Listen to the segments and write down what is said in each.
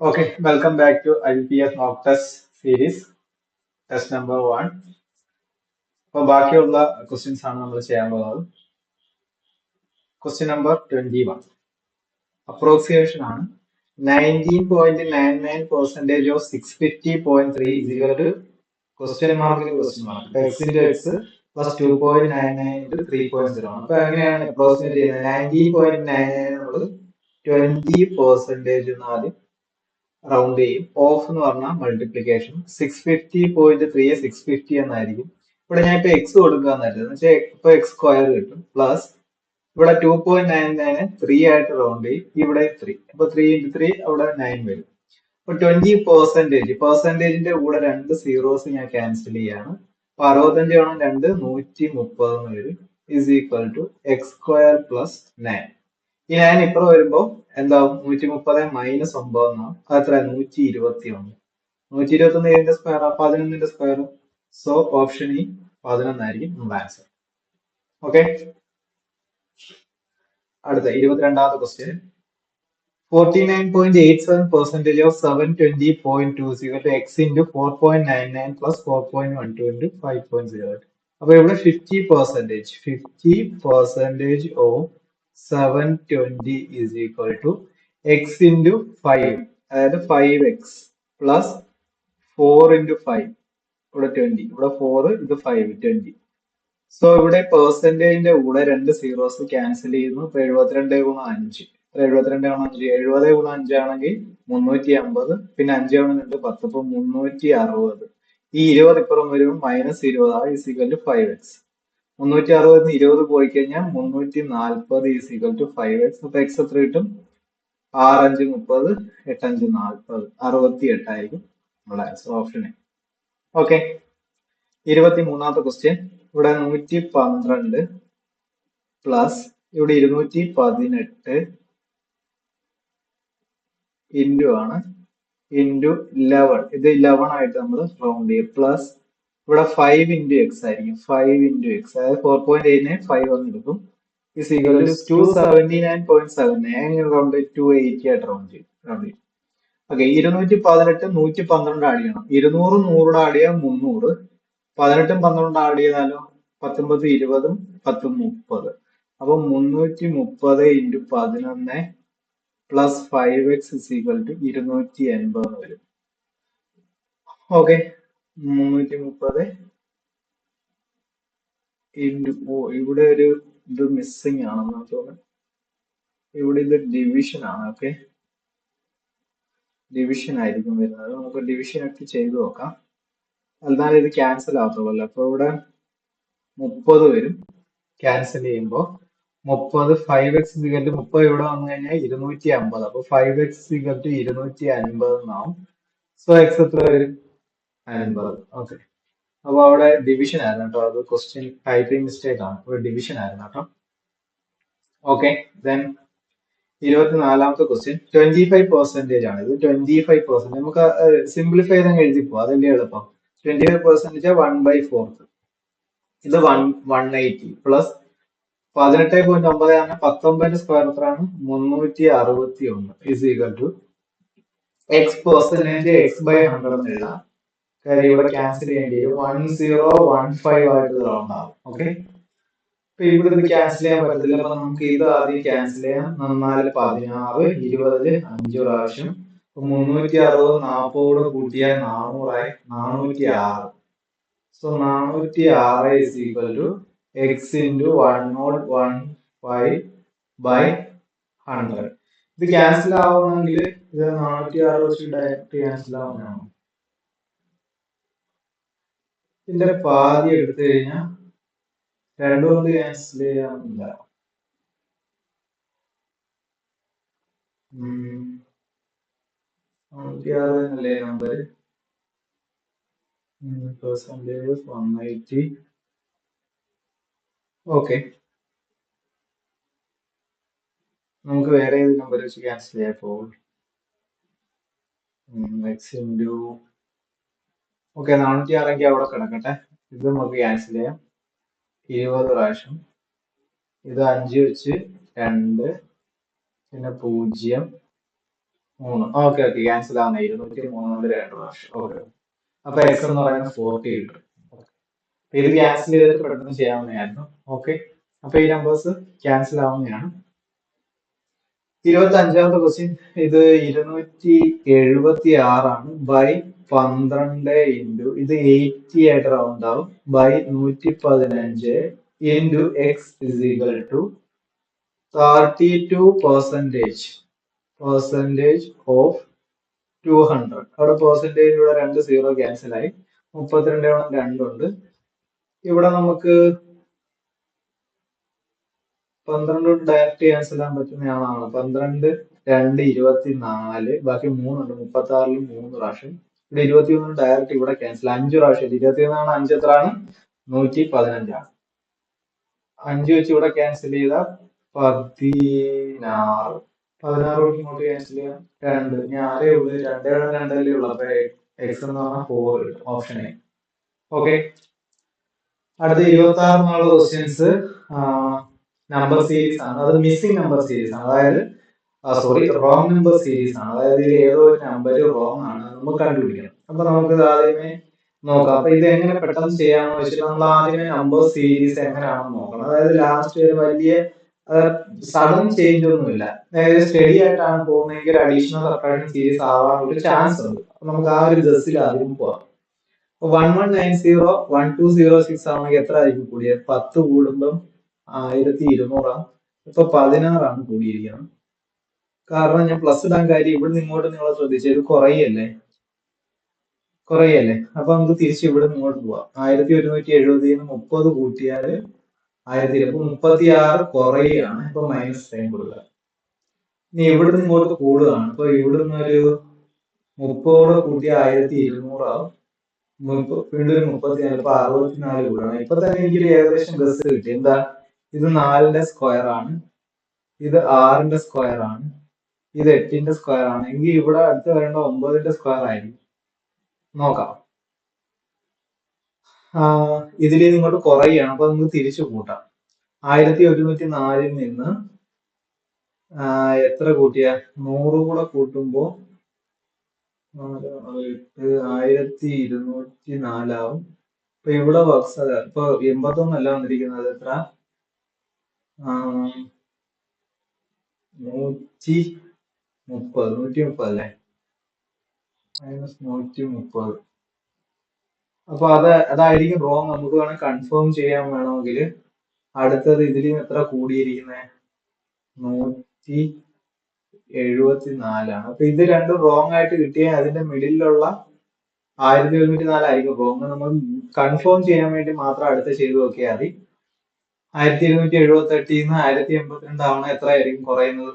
Okay, welcome back to IPS mock test series, test number 1. അപ്പോൾ ബാക്കിയുള്ള questions ആണ് നമ്മൾ ചെയ്യാൻ പോകുന്നത്. Question number 21. അപ്രോക്സിമേഷൻ ആണ് 19.99% of 650.3 is equal to question മാർക്കിൽ question mark x into x plus 2.99 into 3.0 ആണ്. അപ്പൊ എങ്ങനെയാണ് അപ്രോക്സിമേറ്റ് ചെയ്യുന്നത്? 19.99 നമ്മൾ 20% ആദ്യം റൗണ്ട് ചെയ്യും. ഓഫ് എന്ന് പറഞ്ഞാൽ മൾട്ടിപ്ലിക്കേഷൻ 650.3 എന്നായിരിക്കും. ഇവിടെ ഞാൻ ഇപ്പൊ എക്സ് കൊടുക്കാന്നായിരുന്നു എന്ന് വെച്ചാൽ ഇപ്പൊ എക്സ് സ്ക്വയർ കിട്ടും പ്ലസ് ഇവിടെ 2.99 3 ആയിട്ട് റൗണ്ട് ചെയ്യും, ഇവിടെ 3. അപ്പൊ 3 × 3 അവിടെ 9 വരും. അപ്പൊ 20%. കൂടെ രണ്ട് സീറോസ് ഞാൻ ക്യാൻസൽ ചെയ്യാണ്. അപ്പൊ 65 വേണം 2 130 വരും. Is equal to x square plus 9. ഈ 9 ഇപ്പുറം വരുമ്പോ എന്താവും? 130 മൈനസ് 9 എന്നാവും. അതെത്ര? 121. 121 ഏതിന്റെ സ്ക്വയർ? 11ന്റെ സ്ക്വയർ. സോ ഓപ്ഷൻ ഇ 11 ആയിരിക്കും നമ്മുടെ ആൻസർ. ഓക്കെ, അടുത്ത 22ാമത്തെ question. 49.87% of 720.20 x into 4.99 plus 4.12 into 5.08. അപ്പൊ ഇവിടെ 50% of 720 is equal to x into 5, അതായത് 5x plus 4 into 5, ഇവിടെ 20, ഇവിടെ 4, ഇത് 5, 20. സോ ഇവിടെ പെർസെന്റേജിന്റെ കൂടെ രണ്ട് സീറോസ് ക്യാൻസൽ ചെയ്യുന്നു. ഇപ്പൊ 72 ഗുണം 5, 72 ഗുണം 5, 70 ഗുണം 5 ആണെങ്കിൽ 350, പിന്നെ 5 ഗുണം 2 10, അപ്പൊ 360. ഈ 20 ഇപ്പുറം വരുമ്പോൾ minus 20 is equal to 5x. 360 20 പോയി കഴിഞ്ഞാൽ 340 ഈസ് ഈക്വൽ ടു 5x. അപ്പൊ എക്സ് എത്ര കിട്ടും? 6 5 30, 8 5 40, 68 ആയിരിക്കും നമ്മുടെ ആൻസർ, ഓപ്ഷൻ എ. ഓക്കെ, 23ാമത്തെ ക്വസ്റ്റ്യൻ. ഇവിടെ 112 പ്ലസ് ഇവിടെ 218 ഇൻറ്റു ആണ്, ഇൻറ്റു 11. ഇത് 11 ആയിട്ട് നമ്മൾ റൗണ്ട് ചെയ്യും. പ്ലസ് ഇവിടെ 5 ഇൻറ്റു എക്സ് ആയിരിക്കും. 5 ഇൻറ്റു എക്സ്, അതായത് 4.89 5 എന്ന് എടുക്കും. ഇസ് ഈക്വൽ ടു 279.79 റൗണ്ട് 280 ആയിട്ട് റൗണ്ട് ചെയ്യും. ഓക്കെ, 218 112 ആഡ് ചെയ്യണം. 200 100 ആഡ് ചെയ്യാൻ 300. 18 12 ആഡ് ചെയ്താലോ 19 20 10 30. അപ്പൊ 330 into 11 plus 5x is equal to 280 വരും. ഓക്കെ, 330 ഇൻറ്റു, ഇവിടെ ഒരു ഇത് മിസ്സിംഗ് ആണെന്ന് തോന്നുന്നു. ഇവിടെ ഇത് ഡിവിഷൻ ആണ്. ഓക്കെ, ഡിവിഷൻ ആയിരിക്കും വരുന്നത്. നമുക്ക് ഡിവിഷൻ ഒക്കെ ചെയ്ത് നോക്കാം, എന്നാലും ഇത് ക്യാൻസൽ ആകത്തുള്ളൂ. അപ്പൊ ഇവിടെ 30 വരും ക്യാൻസൽ ചെയ്യുമ്പോൾ. 30 5x ഇസിക്കൽ ടു 30 ഇവിടെ വന്നു കഴിഞ്ഞാൽ 250. അപ്പൊ 5x ഇസിക്കൽ ടു 250 എന്നാവും. സോ എക്സ് എത്ര വരും? 50. ഓക്കെ, അപ്പൊ അവിടെ ഡിവിഷൻ ആയിരുന്നു കേട്ടോ. അത് ക്വസ്റ്റ്യൻ ടൈപ്പിംഗ് മിസ്റ്റേക്ക് ആണ്. ഇവിടെ ഡിവിഷൻ ആയിരുന്നു കേട്ടോ. Okay, then 24ാമത്തെ question. 25% ആണ് ഇത്. 25% നമുക്ക് സിംപ്ലിഫൈ ചെയ്ത് എഴുതിപ്പോ, അതല്ലേ എളുപ്പം. 25% 1/4. ഇത് 180 പ്ലസ് 18.9 ആണ്. 19 സ്ക്വയർ എത്രയാണ്? 361 is equal to x percentage x by 100 എന്ന് എഴുതാം. കാര്യം ഇവിടെ ക്യാൻസൽ ചെയ്യേണ്ടി വരും. 1015 ആയിട്ട് റൗണ്ട് ആവും. ഓക്കെ, ഇപ്പൊ ഇവിടെ ഇത് ക്യാൻസൽ ചെയ്യാൻ പറ്റത്തില്ല. അപ്പൊ നമുക്ക് ഇത് ആദ്യം ക്യാൻസൽ ചെയ്യാം. 4 16 20 5 പ്രാവശ്യം. 360 40 കൂട്ടിയാൽ 400 406. So 406 is equal to x into 1015 by 100. ഇത് ക്യാൻസൽ ആവണമെങ്കിൽ ഇത് 406 വെച്ച് ഡയറക്റ്റ് ക്യാൻസൽ ആവുന്നതാണ്. ഇതിന്റെ പാതി എടുത്തു കഴിഞ്ഞാൽ രണ്ടും കൊണ്ട് ക്യാൻസൽ ചെയ്യാനില്ല. 406 എന്നല്ലേ നമ്പർ? പെർസെന്റേജ് 180. ഓക്കെ, നമുക്ക് വേറെ ഏത് നമ്പർ വെച്ച് ക്യാൻസൽ ചെയ്യാൻ പോകും? എക്സ് ഇൻറ്റു, ഓക്കെ 406 അവിടെ കിടക്കട്ടെ. ഇത് നമുക്ക് ക്യാൻസൽ ചെയ്യാം 20 പ്രാവശ്യം. ഇത് 5 വെച്ച് 2, പിന്നെ 0, 3. ഓക്കെ ഓക്കെ, ക്യാൻസൽ ആവുന്ന 203 കൊണ്ട് 2 പ്രാവശ്യം. ഓക്കെ. അപ്പൊ എക്സ് എന്ന് പറയുന്നത് 40 കിട്ടും. അപ്പൊ ഇത് ക്യാൻസൽ ചെയ്തിട്ട് പെട്ടെന്ന് ചെയ്യാവുന്നതായിരുന്നു. ഓക്കെ. അപ്പൊ ഈ നമ്പേഴ്സ് ക്യാൻസൽ ആവുന്നതാണ്. 25ാമത്തെ ക്വസ്റ്റ്യൻ, ഇത് 276 ബൈ 12 ഇൻറ്റു ഇത് 80 ആയിട്ട് റൗണ്ട് ആവും by 115 into x is equal to 32% of 200. അവിടെ പെർസെന്റേജിലൂടെ 2 സീറോ ക്യാൻസൽ ആയി. 32 2 ഉണ്ട്. ഇവിടെ നമുക്ക് 12 കൊണ്ട് ഡയറക്റ്റ് ക്യാൻസൽ ചെയ്യാൻ പറ്റുന്നതാണോ? 12 2 24, ബാക്കി 3 ഉണ്ട്. 36-ൽ 3 പ്രാവശ്യം. ഇവിടെ 21 ഡയറക്റ്റ് ഇവിടെ ക്യാൻസൽ 5 പ്രാവശ്യം. 21 5 എത്രയാണ്? 115. 5 വെച്ച് ഇവിടെ ക്യാൻസൽ ചെയ്ത 16. 16 കൊണ്ട് ഇങ്ങോട്ട് ക്യാൻസൽ ചെയ്യാം 2. ഇനി ആരേ ഉള്ളൂ? 2 2 ഉള്ളു. അപ്പൊ എക്സ് എന്ന് പറഞ്ഞാൽ 4 കിട്ടും. Option A. ഓക്കെ. അടുത്ത 26 ക്വസ്റ്റ്യൻസ് നമ്പർ സീരീസ് ആണ്. അത് മിസ്സിംഗ് നമ്പർ സീരീസ് ആണ്. അതായത് സോറി, റോങ് നമ്പർ സീരീസ് ആണ്. അതായത് ഇതിൽ ഏതോ ഒരു നമ്പർ റോങ് ആണ്, നമുക്ക് കണ്ടുപിടിക്കണം. അപ്പൊ നമുക്ക് ഇത് ആദ്യമേ നോക്കാം. അപ്പൊ ഇത് എങ്ങനെ പെട്ടെന്ന് ചെയ്യാമെന്ന് വെച്ചിട്ട് നമ്മൾ ആദ്യമേ നമ്പർ സീരീസ് എങ്ങനെയാണെന്ന് നോക്കണം. അതായത് ലാസ്റ്റ് ഒരു വലിയ സഡൻ ചേഞ്ച് ഒന്നുമില്ല. അതായത് സ്റ്റഡി ആയിട്ടാണ് പോകുന്നതെങ്കിൽ അഡീഷണൽ സബ്ട്രാക്ഷൻ സീരീസ് ആവാൻ ഒരു ചാൻസ് ഉണ്ട്. അപ്പൊ നമുക്ക് ആ ഒരു ഗസ്സിൽ ആദ്യം പോവാം. 1190 1206 ആണെങ്കിൽ എത്ര ആയിരിക്കും കൂടിയത്? 10 കൂടുമ്പം 1200. ഇപ്പൊ 16 കൂടിയിരിക്കുന്നത്. കാരണം ഞാൻ പ്ലസ് ഇടാൻ കാര്യം ഇവിടുന്ന് ഇങ്ങോട്ട് നിങ്ങൾ ശ്രദ്ധിച്ചു, ഇത് കുറയല്ലേ. അപ്പൊ നമുക്ക് തിരിച്ച് ഇവിടെ ഇങ്ങോട്ട് പോവാം. 1170 30 കൂട്ടിയാല് 1036 കുറയുകയാണ്. ഇപ്പൊ -10 കൊടുക്കുക. ഇനി ഇവിടുന്ന് ഇങ്ങോട്ട് കൂടുകയാണ്. ഇപ്പൊ ഇവിടുന്ന് ഒരു 30 കൂട്ടിയ 1200 ആവും. വീണ്ടും ഒരു 34, ഇപ്പൊ 64 കൂടണം. ഇപ്പൊ തന്നെ എനിക്കൊരു ഏകദേശം ഗസ് കിട്ടി. എന്താ? ഇത് 4ന്റെ സ്ക്വയർ ആണ്, ഇത് 6ന്റെ സ്ക്വയർ ആണ്, ഇത് 8ന്റെ സ്ക്വയർ ആണ്. എങ്കിൽ ഇവിടെ അടുത്ത് വരേണ്ട 9ന്റെ സ്ക്വയർ ആയിരിക്കും. നോക്കാം. ഇതിൽ ഇങ്ങോട്ട് കുറയുകയാണ്. അപ്പൊ നമുക്ക് തിരിച്ചു കൂട്ടാം. 1104 നിന്ന് എത്ര കൂട്ടിയ 100 കൂടെ കൂട്ടുമ്പോ 1204 ആവും. ഇപ്പൊ ഇവിടെ വർക്ക്സ് ഇപ്പൊ 81 അല്ല വന്നിരിക്കുന്നത്. എത്ര? 130 അല്ലേ? -130. അപ്പൊ അതായിരിക്കും റോങ്. നമുക്ക് വേണമെങ്കിൽ കൺഫേം ചെയ്യാൻ വേണമെങ്കിൽ അടുത്തത് ഇതിൽ എത്ര കൂടിയിരിക്കുന്നത്? 174. അപ്പൊ ഇത് രണ്ടും റോങ് ആയിട്ട് കിട്ടിയാൽ അതിന്റെ മിഡിലുള്ള 1104 ആയിരിക്കും റോങ്. നമ്മൾ കൺഫേം ചെയ്യാൻ വേണ്ടി മാത്രം അടുത്ത ചെയ്ത് നോക്കിയാൽ മതി. 1278 നിന്ന് 1082 ആവണ എത്ര ആയിരിക്കും കുറയുന്നത്?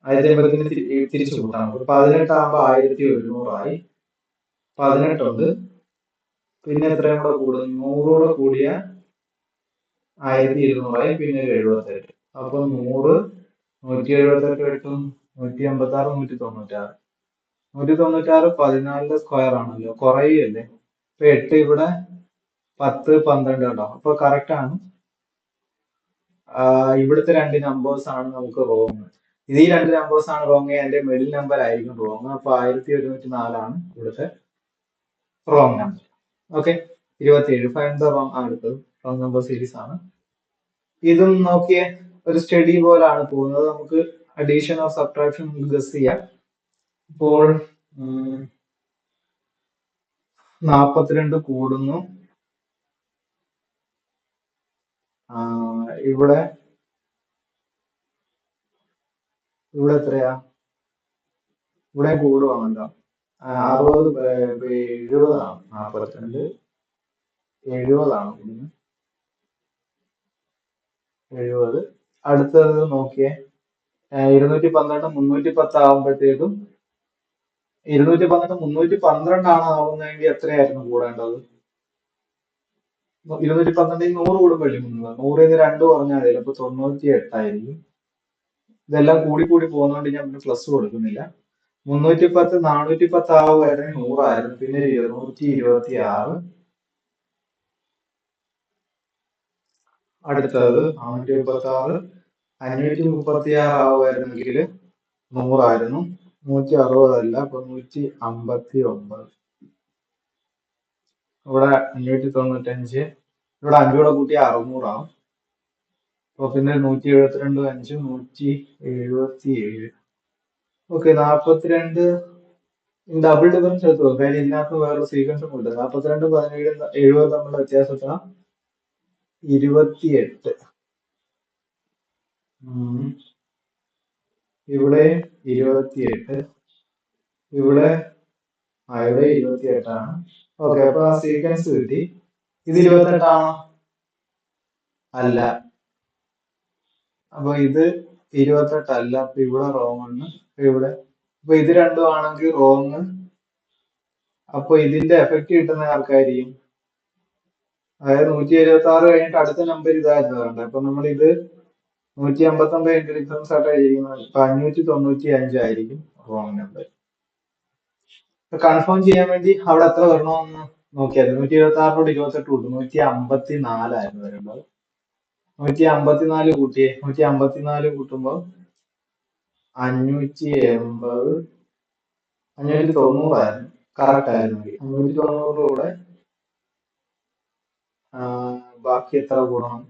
1080 തിരിച്ചു കൂട്ടാം. 18 ആകുമ്പോ 1100 ആയി. 18 ഉണ്ട്. പിന്നെ എത്രയും കൂടെ കൂടും? 100 കൂടെ കൂടിയ 1200 ആയി. പിന്നെ ഒരു 78. അപ്പൊ 100 178 കിട്ടും. 186 196. 196 14ന്റെ സ്ക്വയർ ആണല്ലോ, കുറയല്ലേ. ഇപ്പൊ 8 ഇവിടെ 10 12 ഉണ്ടാവും. അപ്പൊ കറക്റ്റ് ആണ്. ഇവിടുത്തെ 2 നമ്പേഴ്സ് ആണ് നമുക്ക് റോങ്. ഇത് ഈ 2 നമ്പേഴ്സ് ആണ് റോങ്. എന്റെ മിഡിൽ നമ്പർ ആയിരിക്കും റോങ്. അപ്പൊ 1104 ഇവിടുത്തെ wrong number. Okay. 27 find the wrong അടുത്തത് റോങ് നമ്പർ സീരീസ് ആണ്. ഇതും നോക്കിയേ, ഒരു സ്റ്റഡി പോലാണ് പോകുന്നത്. നമുക്ക് അഡീഷൻ ഓർ സബ്ട്രാക്ഷൻ ഗസ് ചെയ്യാം. ഇപ്പോൾ 42 കൂടുന്നു. ഇവിടെ എത്രയാ? ഇവിടെ കൂടുവാണല്ലോ. 60 70 ആണ്. 42 70 കൂടുന്നത്. 70. അടുത്തത് നോക്കിയേ, 212 310 ആവുമ്പോഴത്തേക്കും 212 312 ആവുന്നതെങ്കിൽ എത്രയായിരുന്നു കൂടേണ്ടത്? 212 100 കൂടുമ്പോഴേ 100 2 കുറഞ്ഞാൽ മതി. അപ്പൊ 98 ആയിരിക്കും. ഇതെല്ലാം കൂടി പോകുന്നതുകൊണ്ട് ഞാൻ പ്ലസ് കൊടുക്കുന്നില്ല. 310 410 ആവുമായിരുന്നു 100 ആയിരുന്നു. പിന്നെ 226 അടുത്തത് 436 536 ആവുമായിരുന്നെങ്കിൽ 100 160 അല്ല, അപ്പൊ 159. ഇവിടെ 595, ഇവിടെ 5 കൂടെ കൂട്ടി 600 ആവും. അപ്പൊ പിന്നെ 172 5 177. ഓക്കെ, 42 ഡബിൾ ഡിഫറൻസ് എടുത്തു. കാര്യം ഇതിനകത്ത് വേറെ സീക്വൻസും ഉണ്ട്. 42 17 70 തമ്മിലുള്ള വ്യത്യാസം എത്ര? 28. ഇവിടെ 28, ഇവിടെ ഇവിടെ 28ആണ്. ഓക്കെ, അപ്പൊ ആ സീക്വൻസ് കിട്ടി. ഇത് 28ആണോ? അല്ല. അപ്പൊ ഇത് 28 അല്ല, അപ്പൊ ഇവിടെ റോങ് ആണ്. ഇവിടെ അപ്പൊ ഇത് രണ്ടും ആണെങ്കിൽ റോങ്. അപ്പൊ ഇതിന്റെ എഫക്റ്റ് കിട്ടുന്ന ആർക്കായിരിക്കും? അതായത് 176 കഴിഞ്ഞിട്ട് അടുത്ത നമ്പർ ഇതായിരുന്നു വേണ്ടത്. അപ്പൊ നമ്മൾ ഇത് 159 ഡിഫറൻസ് ആയിട്ട് എഴുതിയിരിക്കുന്നത്. അപ്പൊ 595 ആയിരിക്കും റോങ് നമ്പർ. കൺഫേം ചെയ്യാൻ വേണ്ടി അവിടെ എത്ര വരണമെന്ന് നോക്കിയാൽ 176 28 കൂട്ടും 154 വരുന്നത്. 154 കൂട്ടിയേ. 154 കൂട്ടുമ്പോ 580 590 കറക്റ്റ് ആയിരുന്നു. 590 കൂടെ ബാക്കി എത്ര കൂടണം?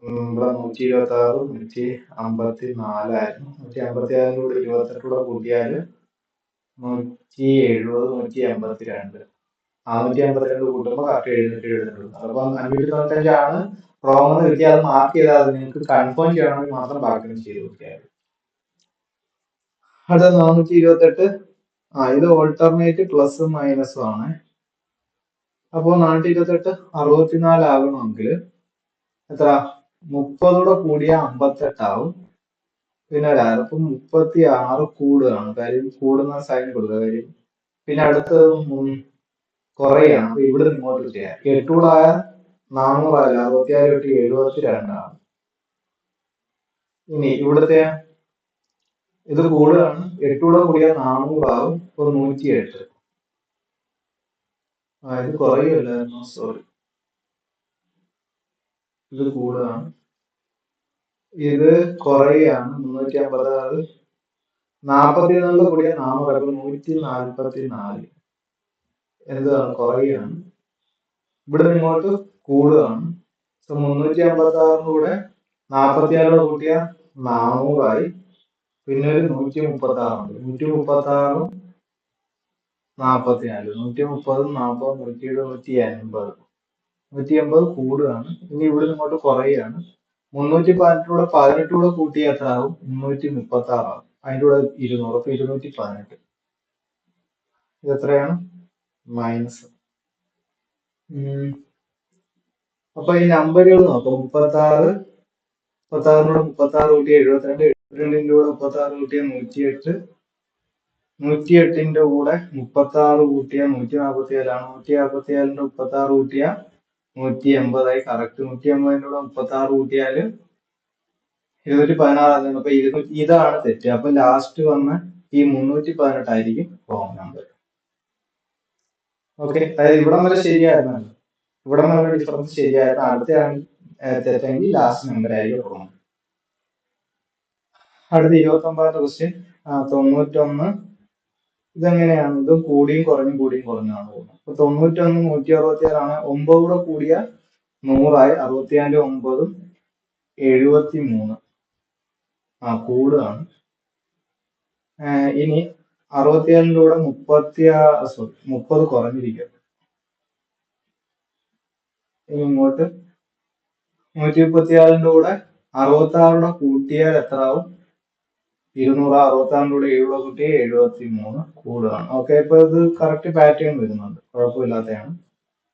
ഇവിടെ 126 154 154 കൂടെ 28 കൂടെ കൂട്ടിയാല് 170 182. 152 കൂട്ടുമ്പോ കറക്റ്റ് 772. അപ്പൊ 595 റോങ് എന്ന് കിട്ടിയാൽ അത് മാർക്ക് ചെയ്താൽ നിങ്ങൾക്ക് കൺഫേം ചെയ്യണമെങ്കിൽ മാത്രം ബാക്കി ചെയ്ത് കൊടുക്കുക. അടുത്ത 428. ഇത് ഓൾട്ടർനേറ്റ് പ്ലസും മൈനസും ആണ്. അപ്പോ 428 64 ആകണമെങ്കിൽ എത്ര? 30 കൂടെ കൂടിയ 58 ആവും. പിന്നെ ഒരാറ്. അപ്പൊ 36 കൂടുകയാണ്. കാര്യം കൂടുന്ന സൈൻ കൊടുക്കുക. കാര്യം പിന്നെ അടുത്തത് കുറയാണ്. അപ്പൊ ഇവിടെ ഇങ്ങോട്ട് ചെയ്യാം. 8 കൂടെ ആയ 400 ആയില്ല. 66 തൊട്ട് 72 ആണ്. ഇനി ഇവിടുത്തെ ഇത് കൂടുകയാണ്. 8 കൂടെ കൂടിയ 400 ആവും. ഇപ്പൊ 108. ഇത് കുറയുമല്ലായിരുന്നു. സോറി, ഇത് കൂടുകയാണ്. ഇത് കുറയാണ്. 356 44 കൂടിയ 400 144. എന്താണ്? കുറയാണ്. ഇവിടെ ഇങ്ങോട്ട് കൂടുകയാണ്. 356 കൂടെ 46 കൂട്ടിയ 400 പിന്നെ ഒരു 136 ഉണ്ട്. 136 44 130 40 170 180 കൂടുകയാണ്. ഇനി ഇവിടെ ഇങ്ങോട്ട് കുറയാണ്. 318 കൂടെ 18 കൂടെ കൂട്ടിയ എത്ര ആവും? 336 ആവും. അതിൻ്റെ കൂടെ 200. അപ്പൊ 218. ഇത് എത്രയാണ്? മൈനസ്. അപ്പൊ ഈ നമ്പറുകൾ നോക്കാം. 36 36 കൂട്ടി 72. 72ന്റെ കൂടെ 36 കൂട്ടിയ 108. 108ന്റെ കൂടെ 36 കൂട്ടിയ 147ആണ്. 147ന്റെ 36 കൂട്ടിയ 180 കറക്റ്റ്. 180ന്റെ കൂടെ 36 കൂട്ടിയാല് 216. അപ്പൊ ഇതാണ് തെറ്റ്. അപ്പൊ ലാസ്റ്റ് വന്ന ഈ 318 ആയിരിക്കും റോങ് നമ്പർ. ഓക്കെ, അതായത് ഇവിടെ വരെ ശരിയായിരുന്നല്ലോ. ഇവിടെ വരെ ഡിഫറൻസ് ശരിയായിരുന്നു. അടുത്താണ് തെറ്റെങ്കിൽ ലാസ്റ്റ് നമ്പർ ആയിരിക്കും റോങ്. അടുത്ത 29ാമത്തെ ക്വസ്റ്റ്യൻ. 91. ഇതെങ്ങനെയാണ്? ഇത് കൂടിയും കുറഞ്ഞാണ് പോകുന്നത്. അപ്പൊ 91 166 ആണ്. 9 കൂടെ കൂടിയ 100 64 9 73. കൂടുകയാണ്. ഇനി 67ന്റെ കൂടെ 30 കുറഞ്ഞിരിക്കും. ഇനി ഇങ്ങോട്ട് 136ന്റെ കൂടെ 66 കൂട്ടിയാൽ എത്ര ആവും? 200. 66ന്റെ കൂടെ 7 കൂട്ടിയ 73 കൂടുകയാണ്. ഓക്കെ, ഇപ്പൊ ഇത് കറക്റ്റ് പാറ്റേൺ വരുന്നുണ്ട്. കുഴപ്പമില്ലാത്തതാണ്.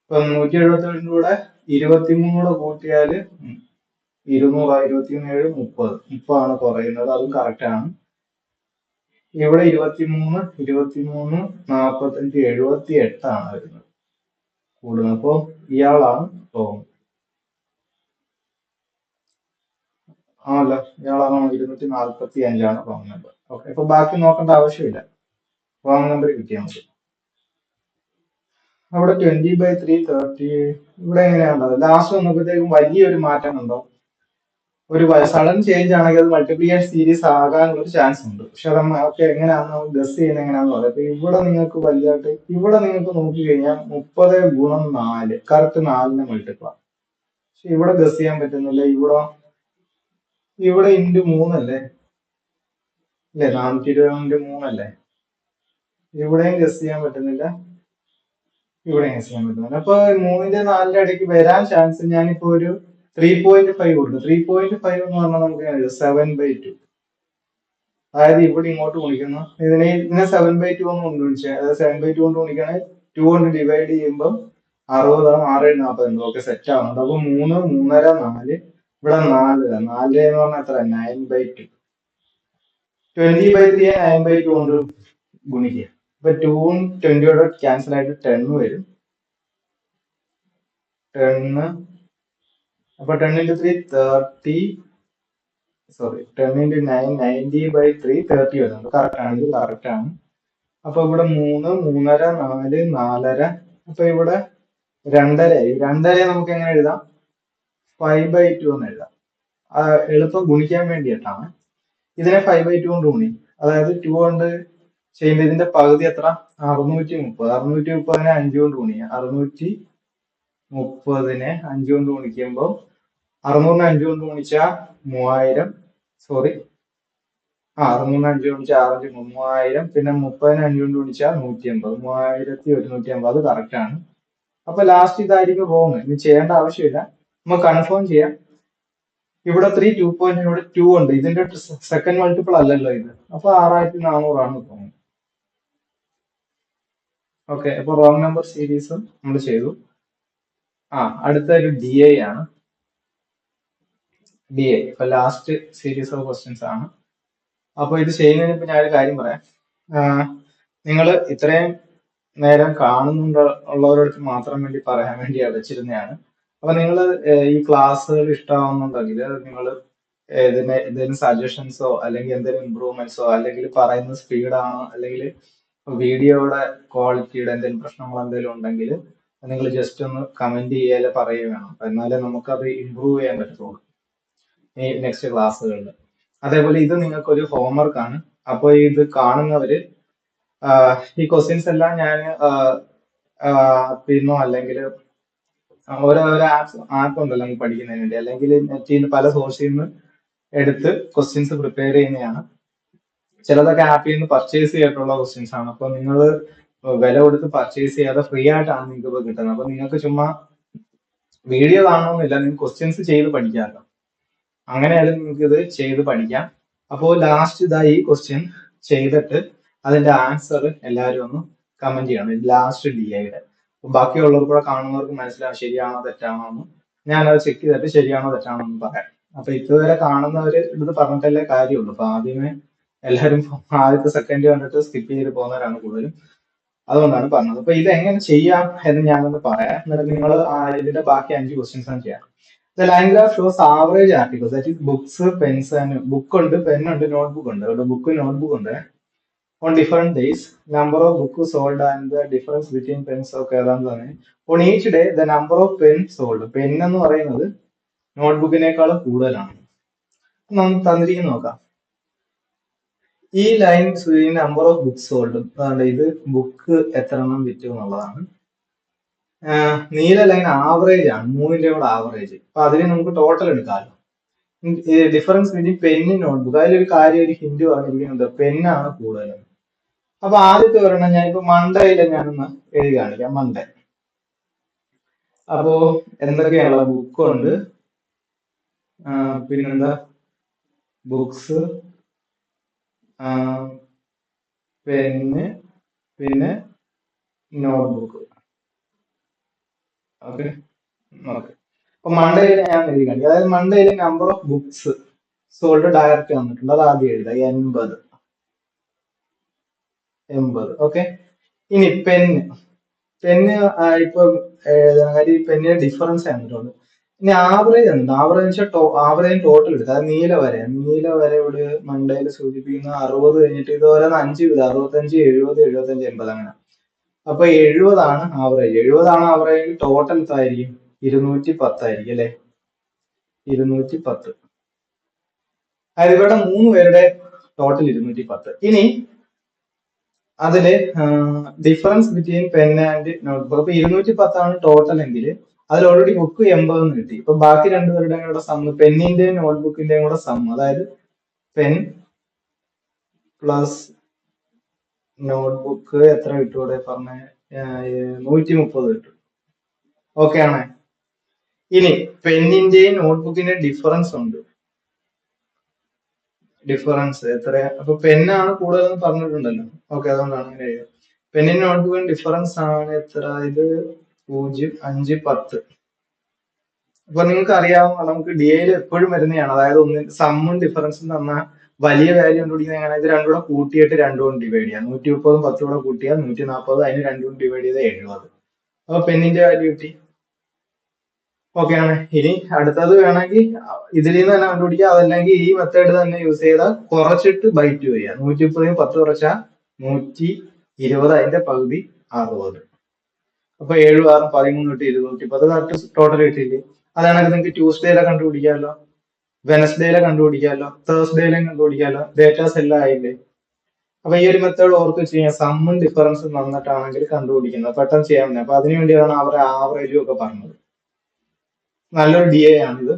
ഇപ്പൊ 177ന്റെ കൂടെ 23 കൂടെ കൂട്ടിയാല് 200 27 30 ആണ് കുറയുന്നത്. അതും കറക്റ്റ് ആണ്. ഇവിടെ 23 45 78 ആണ് വരുന്നത് കൂടുന്നത്. അപ്പൊ ഇയാളാണ് റോങ്. ആണല്ലോ, ഇയാളാണ് 245 റോങ് നമ്പർ. ഓക്കെ, അപ്പൊ ബാക്കി നോക്കേണ്ട ആവശ്യമില്ല. റോങ് നമ്പർ കിട്ടിയാൽ മതി. അവിടെ 20/3 30. ഇവിടെ എങ്ങനെയാണുള്ളത്? ലാസ്റ്റ് വന്നപ്പോഴത്തേക്കും വലിയൊരു മാറ്റം ഉണ്ടോ? ഒരു സഡൻ ചേഞ്ച് ആണെങ്കിൽ അത് മൾട്ടിപ്ലിക്കേഷൻ സീരീസ് ആകാനുള്ള ഒരു ചാൻസ് ഉണ്ട്. പക്ഷെ അത് ഒക്കെ എങ്ങനെയാണെന്ന് നമുക്ക് ഗസ് ചെയ്യുന്നത് എങ്ങനെയാണെന്ന് പറയാം. അപ്പൊ ഇവിടെ നിങ്ങൾക്ക് വലുതായിട്ട് ഇവിടെ നിങ്ങൾക്ക് നോക്കി കഴിഞ്ഞാൽ 30 × 4 കറക്റ്റ് 4നെ മൾട്ടിപ്ലൈ. പക്ഷെ ഇവിടെ ഗസ് ചെയ്യാൻ പറ്റുന്നില്ല. ഇവിടെ × 3 അല്ലേ? 420 × 3 അല്ലേ? ഇവിടെയും ഗസ് ചെയ്യാൻ പറ്റുന്നില്ല, ഇവിടെയും ഗസ് ചെയ്യാൻ പറ്റുന്നില്ല. അപ്പൊ 3ന്റെ 4ന്റെ ഇടയ്ക്ക് വരാൻ ചാൻസ് ഞാനിപ്പോ ഒരു 3.5 കൊടുക്കും. 3.5 എന്ന് പറഞ്ഞാൽ നമുക്ക് 7/2. അതായത് ഇവിടെ ഇങ്ങോട്ട് ഗുണിക്കുന്നു. ഇതിനെ 7/2 കൊണ്ട് ഗുണിച്ചാൽ, അതായത് 7/2 കൊണ്ട് ഗുണിക്കുകയാണെങ്കിൽ 2 കൊണ്ട് ഡിവൈഡ് ചെയ്യുമ്പോൾ 60 ആവും. 6 × 40. ഓക്കെ, സെറ്റ് ആവുന്നുണ്ട്. അപ്പൊ 3, 3.5, 4. ഇവിടെ 4 എന്ന് പറഞ്ഞാൽ എത്ര? 9/2. 20/3 9/2 കൊണ്ട് ഗുണിക്കുക. അപ്പൊ 2ഉം 20യോടെ ക്യാൻസൽ ആയിട്ട് 10 വരും. 10. അപ്പൊ 10 × 3 30. സോറി, 10 × 9 90/3 30 വരുന്നുണ്ട്. കറക്റ്റ് ആണ്, ഇത് കറക്റ്റ് ആണ്. അപ്പൊ ഇവിടെ 3, 3.5, 4, 4.5. അപ്പൊ ഇവിടെ 2.5. 2.5 നമുക്ക് എങ്ങനെ എഴുതാം? 5/2 എന്ന് എഴുതാം. എളുപ്പം ഗുണിക്കാൻ വേണ്ടിയിട്ടാണ്. ഇതിനെ 5/2 കൊണ്ട് ഗുണി. അതായത് 2 കൊണ്ട് ചെയ്യുമ്പോൾ ഇതിന്റെ പകുതി എത്ര? 630. 630നെ 5 കൊണ്ട് ഗുണിക്കുക. 630നെ 5 കൊണ്ട് ഗുണിക്കുമ്പോൾ 600നെ 5 കൊണ്ട് ഗുണിച്ചാൽ 3000. സോറി, 600നെ 5 ഗുണിച്ചാൽ 6 3000. പിന്നെ 30നെ 5 കൊണ്ട് ഗുണിച്ചാൽ 180. 3150 കറക്റ്റ് ആണ്. അപ്പൊ ലാസ്റ്റ് ഇതായിരിക്കും റോങ്. ഇനി ചെയ്യേണ്ട ആവശ്യമില്ല, നമുക്ക് കൺഫേം ചെയ്യാം. ഇവിടെ 3 2 പോയിന്റിനോട് 2 ഉണ്ട്. ഇതിന്റെ സെക്കൻഡ് മൾട്ടിപ്പിൾ അല്ലല്ലോ ഇത്. അപ്പൊ 6400 ആണ് തോന്നുന്നത്. ഓക്കെ, അപ്പൊ റോങ് നമ്പർ സീരീസ് നമ്മൾ ചെയ്തു. അടുത്ത ഒരു DI ആണ്. DI ഇപ്പൊ ലാസ്റ്റ് സീരീസ് ഓഫ് ക്വസ്റ്റ്യൻസ് ആണ്. അപ്പൊ ഇത് ചെയ്യുന്നതിന് ഇപ്പൊ ഞാനൊരു കാര്യം പറയാം. നിങ്ങൾ ഇത്രയും നേരം ഉള്ളവരടുത്ത് മാത്രം വേണ്ടി പറയാൻ വേണ്ടി വെച്ചിരുന്നതാണ്. അപ്പൊ നിങ്ങൾ ഈ ക്ലാസ്സുകൾ ഇഷ്ടമാവുന്നുണ്ടെങ്കിൽ നിങ്ങൾ എന്തെങ്കിലും സജഷൻസോ അല്ലെങ്കിൽ എന്തെങ്കിലും ഇമ്പ്രൂവ്മെന്റ്സോ അല്ലെങ്കിൽ പറയുന്ന സ്പീഡാണോ അല്ലെങ്കിൽ വീഡിയോയുടെ ക്വാളിറ്റിയുടെ എന്തെങ്കിലും പ്രശ്നങ്ങൾ എന്തെങ്കിലും ഉണ്ടെങ്കിൽ നിങ്ങൾ ജസ്റ്റ് ഒന്ന് കമന്റ് ചെയ്യാതെ പറയുക വേണം. എന്നാലേ നമുക്കത് ഇമ്പ്രൂവ് ചെയ്യാൻ പറ്റത്തുള്ളൂ ഈ നെക്സ്റ്റ് ക്ലാസ്സുകളിൽ. അതേപോലെ ഇത് നിങ്ങൾക്കൊരു ഹോംവർക്ക് ആണ്. അപ്പോൾ ഇത് കാണുന്നവര് ഈ ക്വസ്റ്റ്യൻസ് എല്ലാം ഞാൻ പിന്നോ അല്ലെങ്കിൽ ഓരോരോ ആപ്പ് ഉണ്ടല്ലോ നമുക്ക് പഠിക്കുന്നതിന് വേണ്ടി, അല്ലെങ്കിൽ നെറ്റിൽ നിന്ന് പല സോഴ്സിൽ നിന്ന് എടുത്ത് ക്വസ്റ്റ്യൻസ് പ്രിപ്പയർ ചെയ്യുന്നതാണ്. ചിലതൊക്കെ ആപ്പിൽ നിന്ന് പർച്ചേസ് ചെയ്തിട്ടുള്ള ക്വസ്റ്റ്യൻസ് ആണ്. അപ്പൊ നിങ്ങൾ വില കൊടുത്ത് പർച്ചേസ് ചെയ്യാതെ ഫ്രീ ആയിട്ടാണ് നിങ്ങൾക്ക് ഇപ്പൊ കിട്ടുന്നത്. അപ്പൊ നിങ്ങൾക്ക് ചുമ്മാ വീഡിയോ കാണണമെന്നില്ല, നിങ്ങൾക്ക് ക്വസ്റ്റ്യൻസ് ചെയ്ത് പഠിക്കാമല്ലോ. അങ്ങനെയായാലും നിങ്ങൾക്ക് ഇത് ചെയ്ത് പഠിക്കാം. അപ്പോൾ ലാസ്റ്റ് ഇതാ ഈ ക്വസ്റ്റ്യൻ ചെയ്തിട്ട് അതിന്റെ ആൻസർ എല്ലാവരും ഒന്ന് കമന്റ് ചെയ്യണം. ഇത് ലാസ്റ്റ് DIയുടെ. ബാക്കിയുള്ളവർ കൂടെ കാണുന്നവർക്ക് മനസ്സിലാവും ശരിയാണോ തെറ്റാണോ എന്ന്. ഞാനത് ചെക്ക് ചെയ്തിട്ട് ശരിയാണോ തെറ്റാണോ എന്ന് പറയാം. അപ്പൊ ഇതുവരെ കാണുന്നവര് ഇത് പറഞ്ഞിട്ടല്ലേ കാര്യമുള്ളൂ. അപ്പൊ ആദ്യമേ എല്ലാവരും ആദ്യത്തെ സെക്കൻഡ് കണ്ടിട്ട് സ്കിപ്പ് ചെയ്ത് പോകുന്നവരാണ് കൂടുതലും. അതുകൊണ്ടാണ് പറഞ്ഞത്. അപ്പൊ ഇത് എങ്ങനെ ചെയ്യാം എന്ന് ഞാനൊന്ന് പറയാം. എന്നിട്ട് നിങ്ങൾ ഇതിന്റെ ബാക്കി 5 ക്വസ്റ്റ്യൻസ് ആണ് ചെയ്യാം. The line graph shows average articles, that is books, pens and book ഉണ്ട്, pen ഉണ്ട്, notebook ഉണ്ട്. ഇവിടെ ബുക്ക് നോട്ട്ബുക്ക് ഉണ്ട്. On different days, number of books sold and the difference between pens ഒക്കെ ഏതാണെന്ന് തന്നെ. On each day, the number of pens sold. Pen എന്ന് പറയുന്നത് നോട്ട്ബുക്കിനേക്കാളും കൂടുതലാണ്. നമുക്ക് തന്നിരിക്കുന്ന നോക്കാം. ഈ line number of books sold. ഇത് ബുക്ക് എത്ര എണ്ണം വിറ്റു എന്നുള്ളതാണ്. നീല ലൈൻ ആവറേജ് ആണ്, 3ന്റെ കൂടെ ആവറേജ്. അപ്പൊ അതിന് നമുക്ക് ടോട്ടൽ എടുക്കാമല്ലോ. ഡിഫറൻസ് ബിറ്റ്വീൻ പെന്നും നോട്ട്ബുക്ക്, അതിലൊരു കാര്യം ഒരു ഹിന്റ് പറഞ്ഞിരിക്കുന്നത് പെന്നാണ് കൂടുതൽ. അപ്പൊ ആദ്യത്തെ ഒരെണ്ണം ഞാനിപ്പോ മൺഡേയില് ഞാനൊന്ന് എഴുതി കാണിക്കാം. മൺഡേ. അപ്പോ എന്തൊക്കെയാണുള്ളത്? ബുക്കുണ്ട്, പിന്നെന്താ, ബുക്സ്, പെന്ന്, പിന്നെ നോട്ട്ബുക്ക്. Okay okay. അപ്പൊ മൺഡേയിൽ ഞാൻ എഴുതി കാണിക്കാം. അതായത് മൺഡേയിലെ number of books sold direct വന്നിട്ടുണ്ട്. അത് ആദ്യം എഴുതാം, 80. ഓക്കെ. ഇനി പെന്ന് ഇപ്പൊ പെന്നിന് ഡിഫറൻസ് വന്നിട്ടുണ്ട്. ഇനി ആവറേജ് ഉണ്ട്. ആവറേജ് ടോട്ടൽ എടുക്കുക. അത് നീല വര ഇവിടെ മൺഡേയിൽ സൂചിപ്പിക്കുന്ന 60 കഴിഞ്ഞിട്ട് ഇത് ഓരോന്ന് 5 വിധം, 65, 70, 75, 80 അങ്ങനെ. അപ്പൊ 70 ആവറേജ്. 70 ആവറേജ്. ടോട്ടൽ എത്രയായിരിക്കും? 210 അല്ലേ? 210. അതായത് ഇവിടെ 3 പേരുടെ ടോട്ടൽ 210. ഇനി അതില് difference between pen and notebook. അപ്പൊ 210 ടോട്ടൽ എങ്കിൽ അതിൽ ഓൾറെഡി ബുക്ക് 80 കിട്ടി. ഇപ്പൊ ബാക്കി രണ്ടുപേരുടെയും കൂടെ സം, പെന്നിന്റെയും നോട്ട്ബുക്കിന്റെയും കൂടെ സം, അതായത് പെൻ പ്ലസ് നോട്ട്ബുക്ക് എത്ര കിട്ടും ഇവിടെ പറഞ്ഞ 130 കിട്ടും. ഓക്കെ ആണ്. ഇനി പെന്നിന്റെയും നോട്ട്ബുക്കിന്റെയും ഡിഫറൻസ് ഉണ്ട്. ഡിഫറൻസ് എത്ര? അപ്പൊ പെന്നാണ് കൂടുതൽ പറഞ്ഞിട്ടുണ്ടല്ലോ. ഓക്കെ, അതുകൊണ്ടാണ് അങ്ങനെ എഴുതുക. പെന്നിന് നോട്ട്ബുക്കിന് ഡിഫറൻസ് ആണ് എത്ര? ഇത് 0, 5, 10. അപ്പൊ നിങ്ങൾക്ക് അറിയാവുന്ന നമുക്ക് ഡി എയിൽ എപ്പോഴും വരുന്നതാണ്. അതായത് സമ്മും ഡിഫറൻസും തന്ന വലിയ വാല്യൂ കണ്ടുപിടിക്കുന്നത് എങ്ങനെ? ഇത് രണ്ടും കൂടെ കൂട്ടിയിട്ട് 2 കൊണ്ട് ഡിവൈഡ് ചെയ്യാം. 130 10 കൂടെ കൂട്ടിയാൽ 140, അതിന് 2 കൊണ്ട് ഡിവൈഡ് ചെയ്ത് 70. അപ്പൊ പെന്നിന്റെ വാല്യൂ കിട്ടി. ഓക്കെ ആണ്. ഇനി അടുത്തത് വേണമെങ്കിൽ ഇതിൽ നിന്ന് തന്നെ കണ്ടുപിടിക്കുക. അതല്ലെങ്കിൽ ഈ മെത്തേഡ് തന്നെ യൂസ് ചെയ്താൽ കുറച്ചിട്ട് ബൈ 2 ചെയ്യാം. 130 10 കുറച്ചാൽ 120, അതിന്റെ പകുതി 60. അപ്പൊ 7 6 13 കിട്ടി 210. കറക്റ്റ് ടോട്ടൽ കിട്ടിയില്ലേ? അതാണെങ്കിൽ നിങ്ങൾക്ക് ട്യൂസ്ഡേയിലെ കണ്ടുപിടിക്കാമല്ലോ, വെനസ്ഡേയിലെ കണ്ടുപിടിക്കാമല്ലോ, തേഴ്സ്ഡേയിലും കണ്ടുപിടിക്കാമല്ലോ. ഡേറ്റാസ് എല്ലാം ആയില്ലേ? അപ്പൊ ഈ ഒരു മെത്തേഡ് ഓർക്ക് ചെയ്യാം. സമ്മും ഡിഫറൻസും തന്നിട്ടാണെങ്കിൽ കണ്ടുപിടിക്കുന്നത് പെട്ടെന്ന് ചെയ്യാൻ പറ്റും. അപ്പൊ അതിനു വേണ്ടിയാണ് അവരുടെ ആവറേജും ഒക്കെ പറഞ്ഞത്. നല്ലൊരു ഡി എ ആണിത്.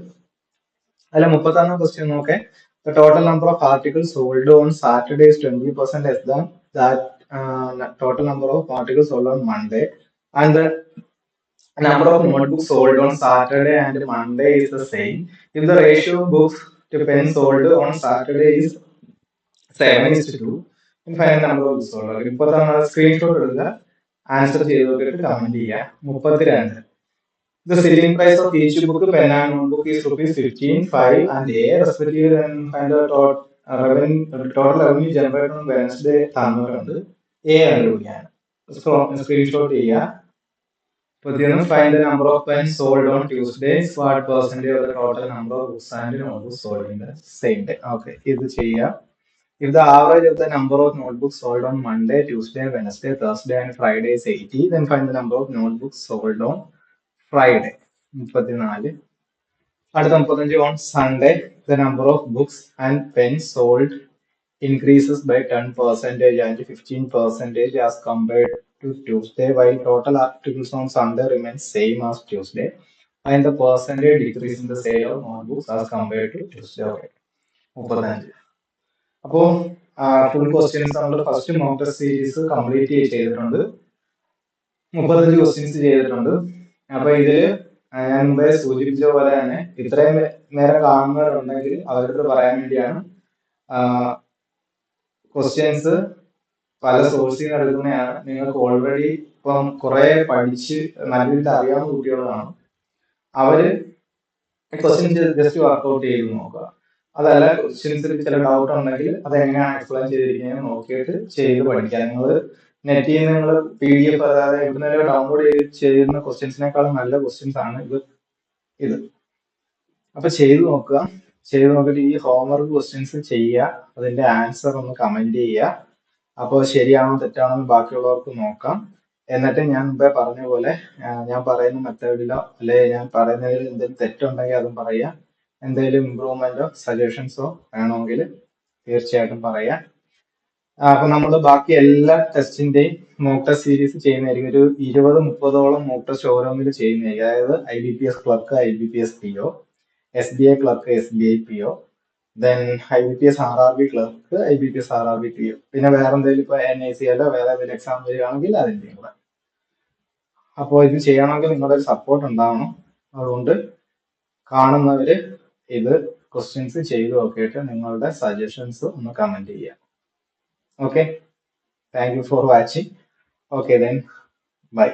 അല്ല, 31 ക്വസ്റ്റ്യൻ നോക്കേ. The total number of articles sold on Saturday is 20% less than that total number of articles sold on Monday, and the number of notebooks sold on Saturday and Monday is the same. If the ratio of books to pens sold on Saturday is 7:2, then find the number of books sold. 31 screenshot എടുക്കുക, answer ചെയ്ത് നോക്കിയിട്ട് comment ചെയ്യുക. 32. The selling price of each book, pen and notebook, is rupees 15, 5 and A respectively. Then find the total revenue generated on Wednesday തന്നിട്ടുണ്ട്. A കണ്ടുപിടിക്കാൻ screenshot ചെയ്യുക. Find the number of pens sold on Tuesday. What percentage of the total number of books and notebooks sold in the same day? Okay, ഇത് ചെയ്യുക. If the average of the number of notebooks sold on Monday, Tuesday, Wednesday, Thursday and Friday is 80, then find the number of notebooks sold on Friday. 34. അടുത്ത 35. On Sunday, the number of books and pens sold increases by 10% and 15% as compared to Tuesday, while total articles on Sunday remains same as Tuesday, and the percentage decrease in the sale of notebooks as compared to Tuesday. Okay. 35. അപ്പോ full questions നമ്മൾ first mock test series complete ചെയ്തിട്ടുണ്ട്. 35 questions ചെയ്തിട്ടുണ്ട്. അപ്പൊ ഇതില് ഞാൻ മുമ്പേ സൂചിപ്പിച്ച പോലെ തന്നെ ഇത്രയും നേരം കാണുന്നവരുണ്ടെങ്കിൽ അവരോട് പറയാൻ വേണ്ടിയാണ്. ക്വസ്റ്റ്യൻസ് പല സോഴ്സിൽ നിന്ന് എടുക്കുന്നതാണ്. നിങ്ങൾക്ക് ഓൾറെഡി ഇപ്പം കുറെ പഠിച്ച് നല്ല രീതിയിൽ അറിയാവുന്ന കുട്ടികളാണ്. അവര് ക്വസ്റ്റ്യൻസ് ജസ്റ്റ് വർക്ക്ഔട്ട് ചെയ്ത് നോക്കുക. അതല്ല, ക്വസ്റ്റ്യൻസിൽ ചില ഡൗട്ട് ഉണ്ടെങ്കിൽ അതെങ്ങനെയാണ് എക്സ്പ്ലെയിൻ ചെയ്തിരിക്കുന്നത് നോക്കിയിട്ട് ചെയ്ത് പഠിക്കുക. നിങ്ങൾ നെറ്റിൽ നിന്ന് നിങ്ങൾ PDF അതായത് എവിടുന്നേലും ഡൗൺലോഡ് ചെയ്യുന്ന ക്വസ്റ്റ്യൻസിനേക്കാളും നല്ല ക്വസ്റ്റ്യൻസ് ആണ് ഇത്. അപ്പൊ ചെയ്ത് നോക്കുക. ചെയ്ത് നോക്കിയിട്ട് ഈ ഹോംവർക്ക് ക്വസ്റ്റ്യൻസ് ചെയ്യുക. അതിന്റെ ആൻസർ ഒന്ന് കമന്റ് ചെയ്യുക. അപ്പോൾ ശരിയാണോ തെറ്റാണോ എന്ന് ബാക്കിയുള്ളവർക്ക് നോക്കാം. എന്നിട്ട് ഞാൻ മുമ്പേ പറഞ്ഞ പോലെ ഞാൻ പറയുന്ന മെത്തേഡിലോ അല്ലെ ഞാൻ പറയുന്നതിൽ എന്തെങ്കിലും തെറ്റുണ്ടെങ്കിൽ അതും പറയുക. എന്തെങ്കിലും ഇമ്പ്രൂവ്മെന്റോ സജഷൻസോ വേണമെങ്കിൽ തീർച്ചയായിട്ടും പറയാം. അപ്പൊ നമ്മൾ ബാക്കി എല്ലാ ടെസ്റ്റിന്റെയും മോക്ക് ടെസ്റ്റ് സീരീസ് ചെയ്യുന്നതായിരിക്കും. ഒരു 20-30ഓളം മോക്ക് ടെസ്റ്റ് ഓരോന്നിൽ ചെയ്യുന്നതായിരിക്കും. അതായത് IBPS clerk, IBPS PO, SBI clerk, SBI PO, then IBPS RRB clerk, IBPS RRB PO, പിന്നെ വേറെ എന്തെങ്കിലും ഇപ്പൊ NICLോ വേറെ എന്തെങ്കിലും എക്സാം വരികയാണെങ്കിൽ അതിന്റെയും കൂടെ. അപ്പോൾ ഇത് ചെയ്യണമെങ്കിൽ നിങ്ങളുടെ ഒരു സപ്പോർട്ട് ഉണ്ടാവണം. അതുകൊണ്ട് കാണുന്നവര് ഇത് ക്വസ്റ്റ്യൻസ് ചെയ്ത് നോക്കിയിട്ട് നിങ്ങളുടെ സജഷൻസ് ഒന്ന് കമന്റ് ചെയ്യാം. Okay, thank you for watching. Okay then, bye.